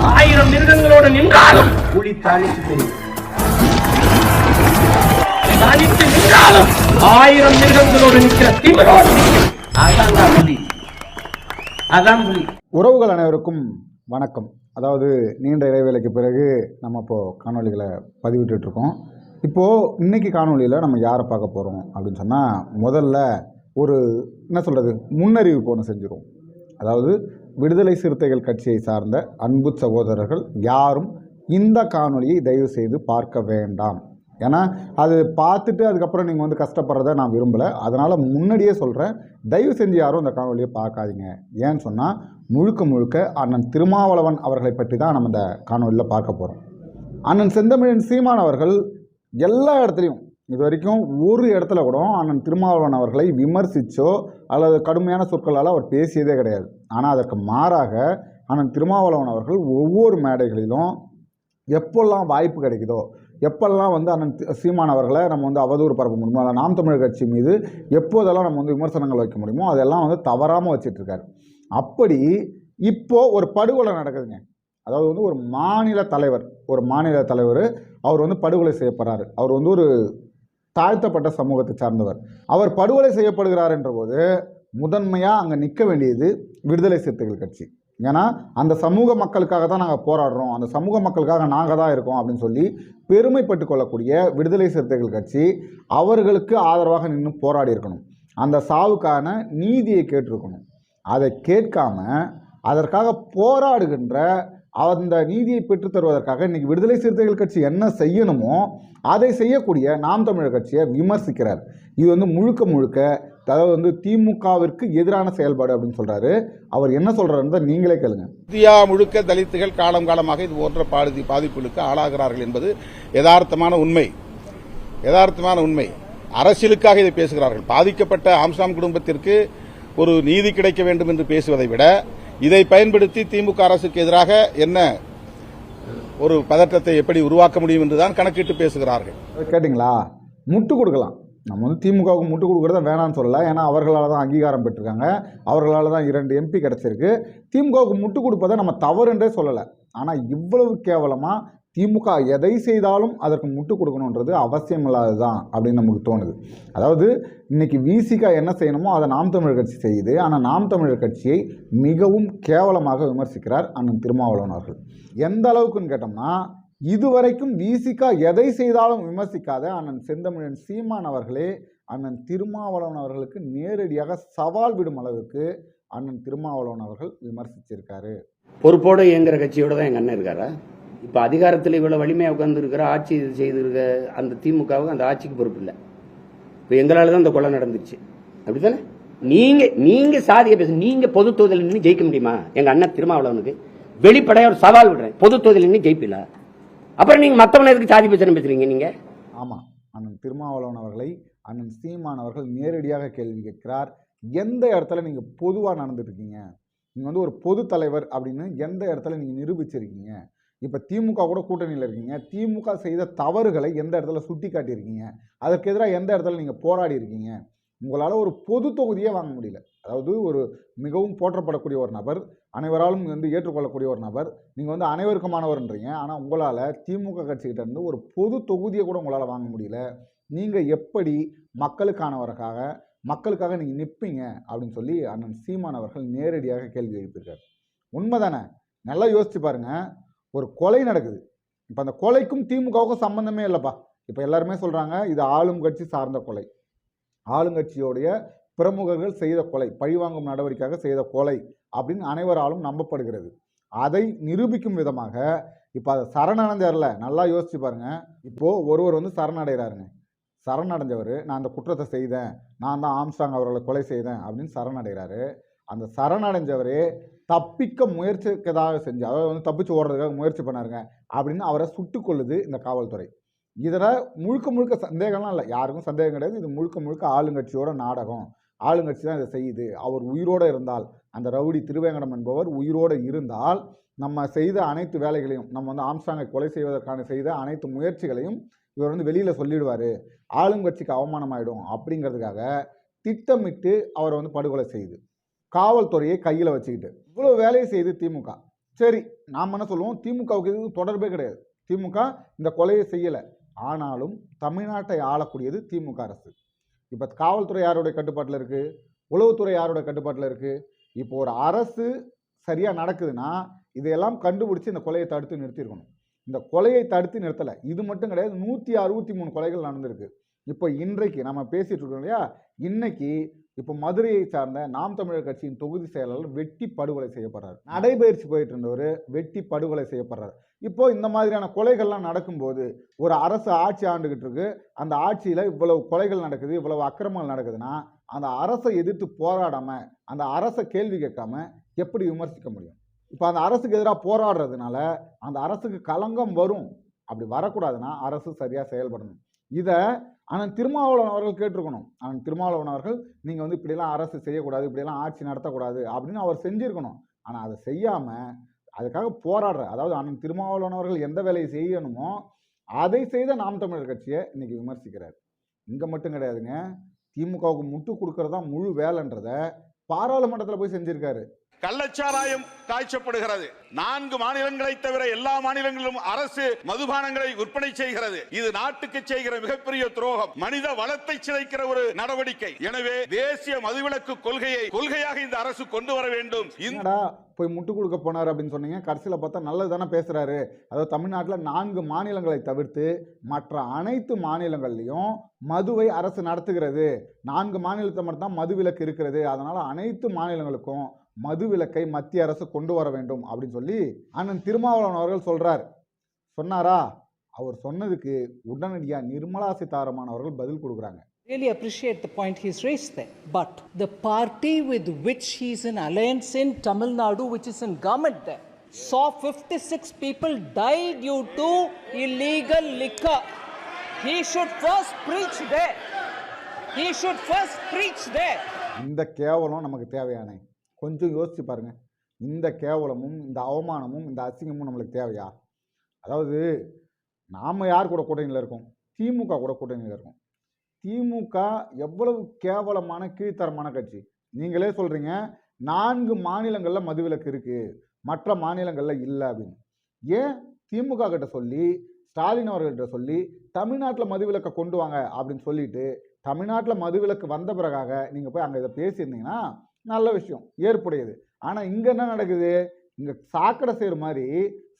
1000 மிருகங்களோடு நின்றாலும் புலி தனித்து தெரியும். தனித்து நின்றாலும் 1000 மிருகங்களோடு நிற்கிற திமிரோடு அதான் புலி. அதான் புலி. உறவுகள் அனைவருக்கும் வணக்கம். அதாவது நீண்ட இடைவேளைக்கு பிறகு நம்ம இப்போது காணொலிகளை பதிவிட்டு இருக்கோம். இப்போது இன்றைக்கி காணொலியில் நம்ம யாரை பார்க்க போகிறோம் அப்படின்னு சொன்னால், முதல்ல ஒரு என்ன சொல்கிறது முன்னறிவிப்பு ஒன்று செஞ்சுருவோம். அதாவது விடுதலை சிறுத்தைகள் கட்சியை சார்ந்த அன்பு சகோதரர்கள் யாரும் இந்த காணொலியை தயவு செய்து பார்க்க வேண்டாம். ஏன்னா அது பார்த்துட்டு அதுக்கப்புறம் நீங்கள் வந்து கஷ்டப்படுறத நான் விரும்பலை. அதனால் முன்னாடியே சொல்கிறேன், தயவு செஞ்சு யாரும் இந்த காணொலியை பார்க்காதீங்க. ஏன்னு சொன்னால் முழுக்க முழுக்க அண்ணன் திருமாவளவன் அவர்களை பற்றி தான் நம்ம இந்த காணொலியில் பார்க்க போகிறோம். அண்ணன் செந்தமிழன் சீமான் அவர்கள் எல்லா இடத்துலையும் இது வரைக்கும் ஒரு இடத்துல கூட அண்ணன் திருமாவளவன் அவர்களை விமர்சித்தோ அல்லது கடுமையான சொற்களால் அவர் பேசியதே கிடையாது. ஆனால் அதற்கு மாறாக அண்ணன் திருமாவளவன் அவர்கள் ஒவ்வொரு மேடைகளிலும் எப்போல்லாம் வாய்ப்பு கிடைக்குதோ, எப்பெல்லாம் வந்து அண்ணன் சீமான் அவர்களை நம்ம வந்து அவதூறு பரப்ப முடியுமோ, அல்ல நாம் தமிழர் கட்சி மீது எப்போதெல்லாம் நம்ம வந்து விமர்சனங்கள் வைக்க முடியுமோ அதெல்லாம் வந்து தவறாமல் வச்சிட்ருக்காரு. அப்படி இப்போது ஒரு படுகொலை நடக்குதுங்க. அதாவது வந்து ஒரு மாநில தலைவர் அவர் வந்து படுகொலை செய்யப்படுறாரு. அவர் வந்து ஒரு தாழ்த்தப்பட்ட சமூகத்தை சார்ந்தவர். அவர் படுகொலை செய்யப்படுகிறார் என்ற போது முதன்மையாக அங்கே நிற்க வேண்டியது விடுதலை சிறுத்தைகள் கட்சி. ஏன்னா அந்த சமூக மக்களுக்காக தான் நாங்கள் போராடுறோம், அந்த சமூக மக்களுக்காக நாங்கள் தான் இருக்கோம் அப்படின்னு சொல்லி பெருமைப்பட்டு கொள்ளக்கூடிய விடுதலை சிறுத்தைகள் கட்சி அவர்களுக்கு ஆதரவாக நின்று போராடி இருக்கணும். அந்த சாவுக்கான நீதியை கேட்டிருக்கணும். அதை கேட்காம அதற்காக போராடுகின்ற அந்த நீதியை பெற்று தருவதற்காக இன்றைக்கி விடுதலை சிறுத்தைகள் கட்சி என்ன செய்யணுமோ அதை செய்யக்கூடிய நாம் தமிழர் கட்சியை விமர்சிக்கிறார். இது வந்து முழுக்க அதாவது வந்து திமுகவிற்கு எதிரான செயல்பாடு அப்படின்னு சொல்கிறாரு. அவர் என்ன சொல்கிறாருன்னு நீங்களே கேளுங்க. இந்தியா முழுக்க தலித்துகள் காலமாக இது போன்ற பாதிப்புகளுக்கு ஆளாகிறார்கள் என்பது யதார்த்தமான உண்மை. அரசியலுக்காக இதை பேசுகிறார்கள். பாதிக்கப்பட்ட ஆம்ஸ்டாங் குடும்பத்திற்கு ஒரு நீதி கிடைக்க வேண்டும் என்று பேசுவதை விட இதை பயன்படுத்தி திமுக அரசுக்கு எதிராக என்ன ஒரு பதற்றத்தை எப்படி உருவாக்க முடியும் என்றுதான் கணக்கிட்டு பேசுகிறார்கள். கேட்டிங்களா? முட்டு கொடுக்கலாம். நம்ம வந்து திமுகவுக்கு முட்டு கொடுக்குறத வேணான்னு சொல்லலை. ஏன்னா அவர்களால் தான் அங்கீகாரம் பெற்றிருக்காங்க, அவர்களால் தான் 2 MP கிடச்சிருக்கு. திமுகவுக்கு முட்டு கொடுப்பதை நம்ம தவறு என்றே சொல்லலை. ஆனால் இவ்வளவு கேவலமாக திமுக எதை செய்தாலும் அதற்கு முட்டு கொடுக்கணுன்றது அவசியம் இல்லாதது தான் அப்படின்னு நமக்கு தோணுது. அதாவது இன்றைக்கி விசிகா என்ன செய்யணுமோ அதை நாம் தமிழர் கட்சி செய்யுது. ஆனால் நாம் தமிழர் கட்சியை மிகவும் கேவலமாக விமர்சிக்கிறார் அண்ணன் திருமாவளவன் அவர்கள். எந்த அளவுக்குன்னு கேட்டோம்னா, இதுவரைக்கும் விசிகா எதை செய்தாலும் விமர்சிக்காத அண்ணன் செந்தமிழன் சீமான் அவர்களே அண்ணன் திருமாவளவன் அவர்களுக்கு நேரடியாக சவால் விடும் அளவுக்கு அண்ணன் திருமாவளவன் அவர்கள் விமர்சிச்சிருக்காரு. பொறுப்போடு இயங்குகிற கட்சியோட தான் எங்கள் அண்ணன் இருக்காரா? இப்போ அதிகாரத்தில் இவ்வளோ வலிமையாக உட்காந்துருக்கிற ஆட்சி செய்திருக்க அந்த திமுகவுக்கு அந்த ஆட்சிக்கு பொறுப்பு இல்லை. இப்போ எங்களால் தான் இந்த கொலை நடந்துருச்சு, அப்படி தானே? நீங்கள் சாதியை பேச, நீங்கள் பொது தொகுதியில் நின்று ஜெயிக்க முடியுமா? எங்கள் அண்ணன் திருமாவளவனுக்கு வெளிப்படையாக ஒரு சவால் விடுறேன், பொது தொகுதியில் நின்று ஜெயிப்பில்ல. அப்புறம் நீங்கள் மற்றவனை எதுக்கு சாதி பேசுறீங்க நீங்கள்? ஆமாம், அண்ணன் திருமாவளவன் அவர்களை அண்ணன் சீமான் அவர்கள் நேரடியாக கேள்வி கேட்கிறார். எந்த இடத்துல நீங்கள் பொதுவாக நடந்துட்டுருக்கீங்க? நீங்கள் வந்து ஒரு பொது தலைவர் அப்படின்னு எந்த இடத்துல நீங்கள் நிரூபிச்சிருக்கீங்க? இப்போ திமுக கூட கூட்டணியில் இருக்கீங்க. திமுக செய்த தவறுகளை எந்த இடத்துல சுட்டி காட்டியிருக்கீங்க? அதற்கு எதிராக எந்த இடத்துல நீங்கள் போராடி இருக்கீங்க? உங்களால் ஒரு பொது தொகுதியே வாங்க முடியல. அதாவது ஒரு மிகவும் போற்றப்படக்கூடிய ஒரு நபர், அனைவராலும் வந்து ஏற்றுக்கொள்ளக்கூடிய ஒரு நபர், நீங்கள் வந்து அனைவருக்குமானவர்ன்றீங்க. ஆனால் உங்களால் திமுக கட்சிக்கிட்ட இருந்து ஒரு பொது தொகுதியை கூட உங்களால் வாங்க முடியல. நீங்கள் எப்படி மக்களுக்காக நீங்கள் நிற்பீங்க அப்படின்னு சொல்லி அண்ணன் சீமான் அவர்கள் நேரடியாக கேள்வி எழுப்பியிருக்காரு. உண்மை தானே? நல்லா யோசிச்சு பாருங்கள். ஒரு கொலை நடக்குது. இப்போ அந்த கொலைக்கும் திமுகவுக்கும் சம்பந்தமே இல்லைப்பா. இப்போ எல்லாருமே சொல்கிறாங்க இது ஆளும் கட்சி சார்ந்த கொலை, ஆளுங்கட்சியோடைய பிரமுகர்கள் செய்த கொலை, பழிவாங்கும் நடவடிக்கையாக செய்த கொலை அப்படின்னு அனைவராலும் நம்பப்படுகிறது. அதை நிரூபிக்கும் விதமாக இப்போ அதை சரணடைஞ்சார்ல, நல்லா யோசிச்சு பாருங்கள். இப்போது ஒருவர் வந்து சரணடைகிறாருங்க. சரணடைஞ்சவர் நான் அந்த குற்றத்தை செய்தேன், நான் தான் ஆம்ஸ்டாங் அவர்களை கொலை செய்தேன் அப்படின்னு சரணடைகிறாரு. அந்த சரணடைஞ்சவரே தப்பிக்க முயற்சிக்கதாக செஞ்சு, அதாவது வந்து தப்பிச்சு ஓடுறதுக்காக முயற்சி பண்ணாருங்க அப்படின்னு அவரை சுட்டு கொள்ளுது இந்த காவல்துறை. இதில் முழுக்க சந்தேகம்லாம் இல்லை, யாருக்கும் சந்தேகம் கிடையாது. இது முழுக்க ஆளுங்கட்சியோட நாடகம். ஆளுங்கட்சி தான் இதை செய்யுது. அவர் உயிரோடு இருந்தால், அந்த ரவுடி திருவேங்கடம் என்பவர் உயிரோடு இருந்தால், நம்ம செய்த அனைத்து வேலைகளையும், நம்ம வந்து ஆம்ஸ்டாங்கை கொலை செய்வதற்கான செய்த அனைத்து முயற்சிகளையும் இவர் வந்து வெளியில் சொல்லிடுவார், ஆளுங்கட்சிக்கு அவமானமாயிடும் அப்படிங்கிறதுக்காக திட்டமிட்டு அவரை வந்து படுகொலை செய்யுது. காவல்துறையை கையில் வச்சுக்கிட்டு இவ்வளோ வேலையை செய்து திமுக. சரி, நாம் என்ன சொல்லுவோம், திமுகவுக்கு இது தொடர்பே கிடையாது, திமுக இந்த கொலையை செய்யலை. ஆனாலும் தமிழ்நாட்டை ஆளக்கூடியது திமுக அரசு. இப்போ காவல்துறை யாருடைய கட்டுப்பாட்டில் இருக்குது, உளவுத்துறை யாருடைய கட்டுப்பாட்டில் இருக்குது. இப்போ ஒரு அரசு சரியாக நடக்குதுன்னா இதையெல்லாம் கண்டுபிடிச்சி இந்த கொலையை தடுத்து நிறுத்தியிருக்கணும். இந்த கொலையை தடுத்து நிறுத்தலை. இது மட்டும் கிடையாது, 163 கொலைகள் நடந்திருக்கு. இப்போ இன்றைக்கு நம்ம பேசிகிட்டு இருக்கோம் இல்லையா, இன்னைக்கு இப்போ மதுரையை சார்ந்த நாம் தமிழர் கட்சியின் தொகுதி செயலாளர் வெட்டி படுகொலை செய்யப்படுறாரு. நடைபயிற்சி போயிட்டு இருந்தவர் வெட்டி படுகொலை செய்யப்படுறாரு. இப்போ இந்த மாதிரியான கொலைகள்லாம் நடக்கும்போது ஒரு அரசு ஆட்சி ஆண்டுகிட்டு இருக்கு, அந்த ஆட்சியில் இவ்வளவு கொலைகள் நடக்குது, இவ்வளவு அக்கிரமங்கள் நடக்குதுன்னா அந்த அரசை எதிர்த்து போராடாம, அந்த அரசை கேள்வி கேட்காம எப்படி விமர்சிக்க முடியும்? இப்போ அந்த அரசுக்கு எதிராக போராடுறதுனால அந்த அரசுக்கு களங்கம் வரும். அப்படி வரக்கூடாதுன்னா அரசு சரியாக செயல்படணும். இதை ஆனால் திருமாவளவன் அவர்கள் கேட்டிருக்கணும். ஆனால் திருமாவளவன் அவர்கள் நீங்கள் வந்து இப்படியெல்லாம் அரசு செய்யக்கூடாது, இப்படியெல்லாம் ஆட்சி நடத்தக்கூடாது அப்படின்னு அவர் செஞ்சுருக்கணும். ஆனால் அதை செய்யாமல் அதுக்காக போராடுற, அதாவது அண்ணன் திருமாவளவன் அவர்கள் எந்த வேலையை செய்யணுமோ அதை செய்த நாம் தமிழர் கட்சியை இன்னைக்கு விமர்சிக்கிறார். இங்கே மட்டும் கிடையாதுங்க, திமுகவுக்கு முட்டு கொடுக்கறதா முழு வேலைன்றதை பாராளுமன்றத்தில் போய் செஞ்சிருக்காரு. கள்ளச்சாராயம் காய்ச்சப்படுகிறது. 4 மாநிலங்களை தவிர எல்லா மாநிலங்களிலும் அரசு மதுபானங்களை விற்பனை செய்கிறது. இது நாட்டுக்கு செய்கிற மிகப்பெரிய துரோகம், மனித வளத்தை சிதைக்கிற ஒரு நடவடிக்கை. எனவே தேசிய மதுவிலக்கு கொள்கையாக இந்த அரசு கொண்டு வர வேண்டும். போய் முட்டு கொடுக்க போனார் அப்படின்னு சொன்னீங்க, கடைசியில் பார்த்தா நல்லது தானே பேசுறாரு. அதாவது தமிழ்நாட்டில் 4 மாநிலங்களை தவிர்த்து மற்ற அனைத்து மாநிலங்கள்லையும் மதுவை அரசு நடத்துகிறது. 4 மாநிலத்தை மட்டும் தான் மதுவிலக்கு இருக்கிறது. அதனால அனைத்து மாநிலங்களுக்கும் மதுவிலக்கை மத்திய அரசு கொண்டு வர வேண்டும் அப்படின்னு சொல்லி அண்ணன் திருமாவளவன் அவர்கள் சொன்னாரா? அவர் சொன்னதுக்கு உடனடியாக நிர்மலா சீதாராமன் அவர்கள் பதில் கொடுக்குறாங்க. Really appreciate the point he's raised there. But the party with which he's in alliance in Tamil Nadu, which is in government there, saw 56 people die due to illegal liquor. He should first preach there. He should first preach there. இந்த கேவலம் நமக்கு தேவையான, கொஞ்சம் யோசிச்சு பாருங்க. இந்த கேவலமும் இந்த அவமானமும் இந்த அசிங்கமும் நம்மளுக்கு தேவையா? அதாவது நாம் யார் கூட கூட்டணியில் இருக்கோம்? திமுக கூட கூட்டணியில் இருக்கோம். திமுக எவ்வளவு கேவலமான கீழ்த்தரமான கட்சி. நீங்களே சொல்கிறீங்க 4 மாநிலங்களில் மதுவிலக்கு இருக்குது, மற்ற மாநிலங்களில் இல்லை அப்படின்னு. ஏன் திமுக கிட்ட சொல்லி, ஸ்டாலின் அவர்கள்ட்ட சொல்லி தமிழ்நாட்டில் மதுவிலக்கை கொண்டு வாங்க அப்படின்னு சொல்லிட்டு, தமிழ்நாட்டில் மதுவிலக்கு வந்த பிறகாக நீங்கள் போய் அங்கே இதை பேசியிருந்தீங்கன்னா நல்ல விஷயம், ஏற்புடையது. ஆனால் இங்கே என்ன நடக்குது? இங்கே சாக்கடை செய்கிற மாதிரி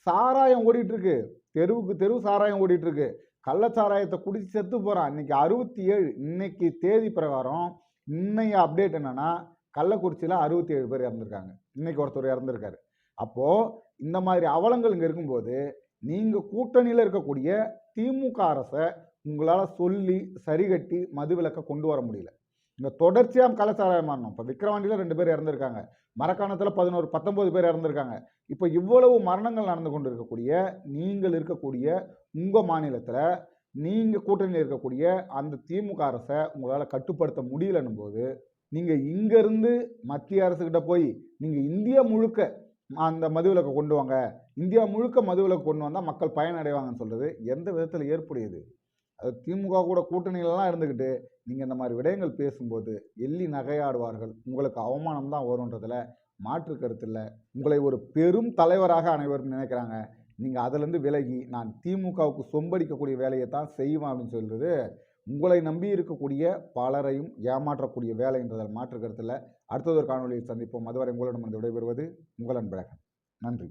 சாராயம் ஓடிட்டுருக்கு, தெருவுக்கு தெருவு சாராயம் ஓடிட்டுருக்கு. கள்ளச்சாராயத்தை குடிச்சு செத்து போகிறான். இன்னைக்கு 67, இன்னைக்கு தேதி பிரகாரம் இன்னைய அப்டேட் என்னன்னா, கள்ளக்குறிச்சியில் 67 பேர் இறந்துருக்காங்க. இன்னைக்கு ஒருத்தர் இறந்துருக்காரு. அப்போது இந்த மாதிரி அவலங்கள் இங்கே இருக்கும்போது நீங்கள் கூட்டணியில் இருக்கக்கூடிய திமுக அரசை உங்களால் சொல்லி சரிகட்டி மதுவிலக்கை கொண்டு வர முடியல. இங்கே தொடர்ச்சியாக கள்ளச்சாராயம் மாறணும். இப்போ விக்கிரவாண்டியில் 2 பேர் இறந்துருக்காங்க, மரக்காணத்தில் 19 பேர் இறந்துருக்காங்க. இப்போ இவ்வளவு மரணங்கள் நடந்து கொண்டு நீங்கள் இருக்கக்கூடிய உங்கள் மாநிலத்தில் நீங்கள் கூட்டணியில் இருக்கக்கூடிய அந்த திமுக அரசை உங்களால் கட்டுப்படுத்த முடியலன்னும் போது நீங்கள் இங்கேருந்து மத்திய அரசுக்கிட்ட போய் நீங்கள் இந்தியா முழுக்க அந்த மதுவிலக்கை கொண்டு வாங்க, இந்தியா முழுக்க மதுவிலக்கு கொண்டு வந்தால் மக்கள் பயனடைவாங்கன்னு சொல்கிறது எந்த விதத்தில் ஏற்புடையது? அது திமுக கூட கூட்டணியிலலாம் இருந்துக்கிட்டு நீங்கள் இந்த மாதிரி விடயங்கள் பேசும்போது எள்ளி நகையாடுவார்கள். உங்களுக்கு அவமானம் தான் வரும்ன்றதில் மாற்று கருத்து இல்லை. உங்களை ஒரு பெரும் தலைவராக அனைவரும் நினைக்கிறாங்க. நீங்கள் அதிலேருந்து விலகி நான் திமுகவுக்கு சொம்படிக்கக்கூடிய வேலையை தான் செய்வேன் அப்படின்னு சொல்கிறது உங்களை நம்பி இருக்கக்கூடிய பலரையும் ஏமாற்றக்கூடிய வேலைன்றதில் மாற்று கருத்து இல்லை. அடுத்தது ஒரு காணொலியில் சந்திப்போம். அதுவரை உங்களிடம் விடைபெறுவது உங்கள் அன்பழகன். நன்றி.